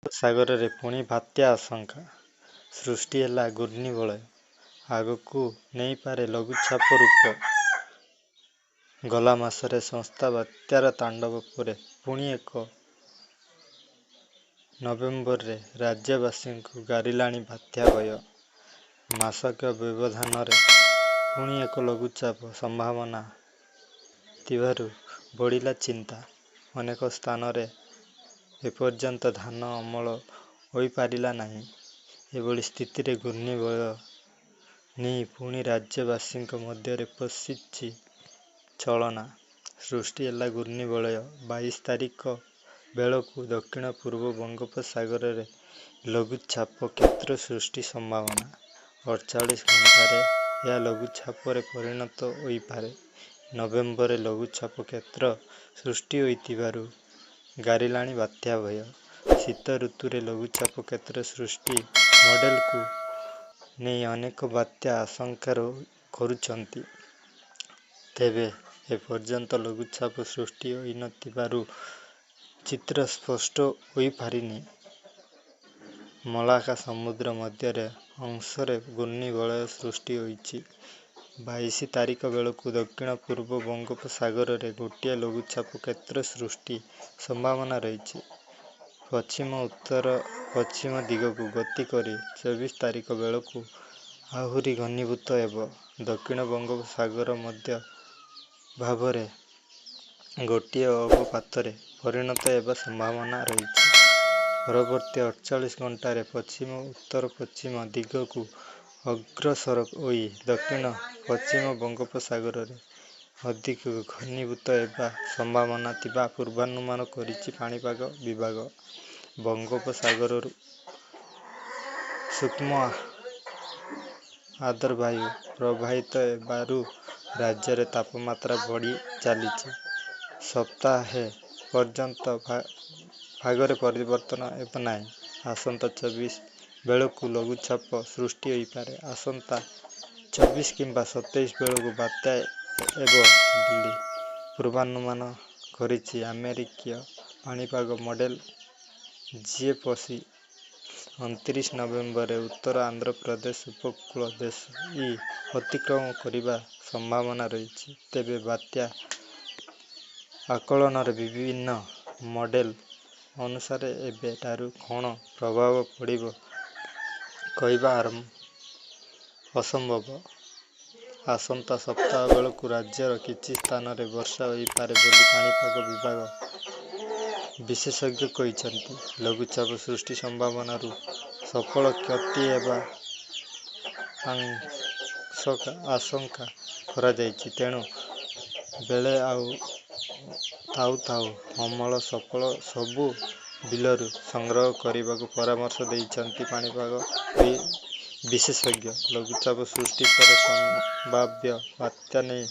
ସାଗରରେ ପୁଣି ବାତ୍ୟା ଆଶଙ୍କା, ସୃଷ୍ଟି ହେଲା ଘୂର୍ଣ୍ଣିବଳୟ, ଆଗକୁ ନେଇପାରେ ଲଘୁଚାପ ରୂପ। ଗଲା ମାସରେ ସଂସ୍ଥା ବାତ୍ୟାର ତାଣ୍ଡବ ପରେ ପୁଣି ଏକ ନଭେମ୍ବରରେ ରାଜ୍ୟବାସୀଙ୍କୁ ଗାରିଲାଣି ବାତ୍ୟା ଭୟ। ମାସକ ବ୍ୟବଧାନରେ ପୁଣି ଏକ ଲଘୁଚାପ ସମ୍ଭାବନା ଥିବାରୁ ବଢ଼ିଲା ଚିନ୍ତା। ଅନେକ ସ୍ଥାନରେ ଏପର୍ଯ୍ୟନ୍ତ ଧାନ ଅମଳ ହୋଇପାରିଲା ନାହିଁ। ଏଭଳି ସ୍ଥିତିରେ ଘୂର୍ଣ୍ଣିବଳୟ ନେଇ ପୁଣି ରାଜ୍ୟବାସୀଙ୍କ ମଧ୍ୟରେ ପଶିଛି ଚଳନା। ସୃଷ୍ଟି ହେଲା ଘୂର୍ଣ୍ଣିବଳୟ। 22 ତାରିଖ ବେଳକୁ ଦକ୍ଷିଣ ପୂର୍ବ ବଙ୍ଗୋପସାଗରରେ ଲଘୁଚାପ କ୍ଷେତ୍ର ସୃଷ୍ଟି ସମ୍ଭାବନା। 48 ଘଣ୍ଟାରେ ଏହା ଲଘୁଚାପରେ ପରିଣତ ହୋଇପାରେ। ନଭେମ୍ବରରେ ଲଘୁଚାପ କ୍ଷେତ୍ର ସୃଷ୍ଟି ହୋଇଥିବାରୁ ଗାରିଲାଣି ବାତ୍ୟା ଭୟ। ଶୀତ ଋତୁରେ ଲଘୁଚାପ କ୍ଷେତ୍ର ସୃଷ୍ଟି ମଡେଲକୁ ନେଇ ଅନେକ ବାତ୍ୟା ଆଶଙ୍କା କରୁଛନ୍ତି। ତେବେ ଏପର୍ଯ୍ୟନ୍ତ ଲଘୁଚାପ ସୃଷ୍ଟି ହୋଇନଥିବାରୁ ଚିତ୍ର ସ୍ପଷ୍ଟ ହୋଇପାରିନି। ମଲାକା ସମୁଦ୍ର ମଧ୍ୟର ଅଂଶରେ ଘୂର୍ଣ୍ଣିବଳୟ ସୃଷ୍ଟି ହୋଇଛି। 22 ତାରିଖ ବେଳକୁ ଦକ୍ଷିଣ ପୂର୍ବ ବଙ୍ଗୋପସାଗରରେ ଗୋଟିଏ ଲଘୁଚାପ କ୍ଷେତ୍ର ସୃଷ୍ଟି ସମ୍ଭାବନା ରହିଛି। ପଶ୍ଚିମ ଉତ୍ତର ପଶ୍ଚିମ ଦିଗକୁ ଗତି କରି 24 ତାରିଖ ବେଳକୁ ଆହୁରି ଘନୀଭୂତ ହେବ। ଦକ୍ଷିଣ ବଙ୍ଗୋପସାଗର ମଧ୍ୟ ଭାବରେ ଗୋଟିଏ ଅବପାତରେ ପରିଣତ ହେବା ସମ୍ଭାବନା ରହିଛି। ପରବର୍ତ୍ତୀ 48 ଘଣ୍ଟାରେ ପଶ୍ଚିମ ଉତ୍ତର ପଶ୍ଚିମ ଦିଗକୁ ଅଗ୍ରସର ହୋଇ ଦକ୍ଷିଣ ପଶ୍ଚିମ ବଙ୍ଗୋପସାଗରରେ ଅଧିକ ଘନୀଭୂତ ହେବା ସମ୍ଭାବନା ଥିବା ପୂର୍ବାନୁମାନ କରିଛି ପାଣିପାଗ ବିଭାଗ। ବଙ୍ଗୋପସାଗରରୁ ସୂକ୍ଷ୍ମ ଆର୍ଦ୍ରବାୟୁ ପ୍ରବାହିତ ହେବାରୁ ରାଜ୍ୟରେ ତାପମାତ୍ରା ବଢ଼ି ଚାଲିଛି। ସପ୍ତାହେ ପର୍ଯ୍ୟନ୍ତ ପାଗରେ ପରିବର୍ତ୍ତନ ହେବ ନାହିଁ। ଆସନ୍ତା 24 ବେଳକୁ ଲଘୁଚାପ ସୃଷ୍ଟି ହୋଇପାରେ। ଆସନ୍ତା 24 କିମ୍ବା 27 ବେଳକୁ ବାତ୍ୟା ହେବ ବୋଲି ପୂର୍ବାନୁମାନ କରିଛି ଆମେରିକୀୟ ପାଣିପାଗ ମଡେଲ ଜିଏପସି। 29 ନଭେମ୍ବରରେ ଉତ୍ତର ଆନ୍ଧ୍ରପ୍ରଦେଶ ଉପକୂଳ ଦେଇ ଅତିକ୍ରମ କରିବା ସମ୍ଭାବନା ରହିଛି। ତେବେ ବାତ୍ୟା ଆକଳନରେ ବିଭିନ୍ନ ମଡେଲ ଅନୁସାରେ ଏବେ ଠାରୁ କ'ଣ ପ୍ରଭାବ ପଡ଼ିବ କହିବା ଅସମ୍ଭବ। ଆସନ୍ତା ସପ୍ତାହ ବେଳକୁ ରାଜ୍ୟର କିଛି ସ୍ଥାନରେ ବର୍ଷା ହୋଇପାରେ ବୋଲି ପାଣିପାଗ ବିଭାଗ ବିଶେଷଜ୍ଞ କହିଛନ୍ତି। ଲଘୁଚାପ ସୃଷ୍ଟି ସମ୍ଭାବନାରୁ ସଫଳ କ୍ଷତି ହେବା ଆଶଙ୍କା କରାଯାଇଛି। ତେଣୁ ବେଳ ଥାଉ ଥାଉ ଅମଳ ସବୁ ବିଲରୁ ସଂଗ୍ରହ କରିବାକୁ ପରାମର୍ଶ ଦେଇଛନ୍ତି ପାଣିପାଗ ବିଶେଷଜ୍ଞ। ଲଘୁଚାପ ସୃଷ୍ଟି ପରେ ସମ୍ଭାବ୍ୟ ବାତ୍ୟା ନେଇ